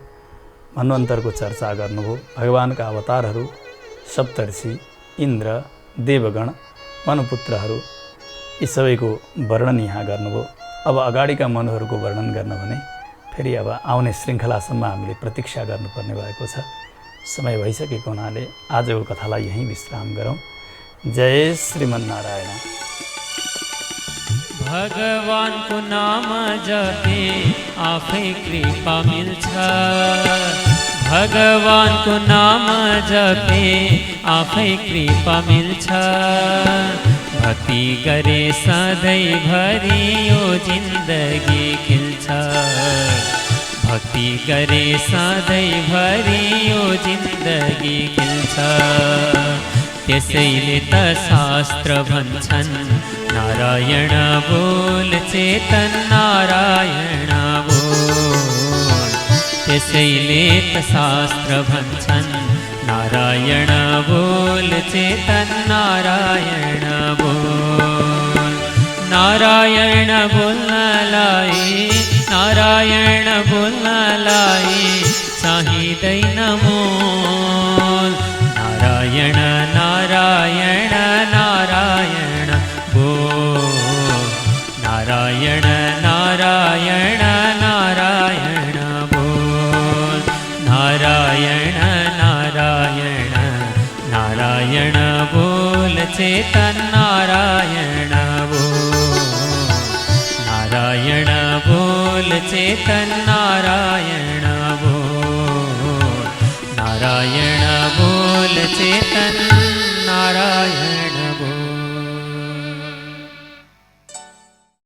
मन्वन्तरको चर्चा गर्नुभयो। भगवान्का अवतारहरू सप्तर्षि, इन्द्र, देवगण, मनुपुत्रहरू यी सबैको वर्णन यहाँ गर्नुभयो। अब अगाडिका मनुहरूको वर्णन गर्न भने फेरि अब आउने श्रृङ्खलासम्म हामीले प्रतीक्षा गर्नुपर्ने भएको छ। समय भइसकेको हुनाले आजको कथालाई यहीँ विश्राम गरौँ। जय श्रीमन्नारायण।
भगवानको नाम जपे आफै कृपा मिल्छ। भगवानको नाम जपे आफै कृपा मिल्छ। भक्ति गरे सधैँभरि यो जिन्दगी खिल्छ। भक्ति गरे सधैँभरि यो जिन्दगी खिल्छ। त्यसैले त शास्त्र भन्छन् नारायण बोल चेतन नारायण बोल। त्यसैले त शास्त्र भन्छन् नारायण बोल चेतन नारायण बोल। नारायण बोल्नलाई, नारायण बोल्नलाई चाहिँदैन मोल। नारायण नारायण नारायण बोल। नारायण नारायण नारायण बोल। नारायण नारायण नारायण बोल चेतन नारायण बोल। नारायण बोल चेतन नारायण बोल। नारायण बोल चेतन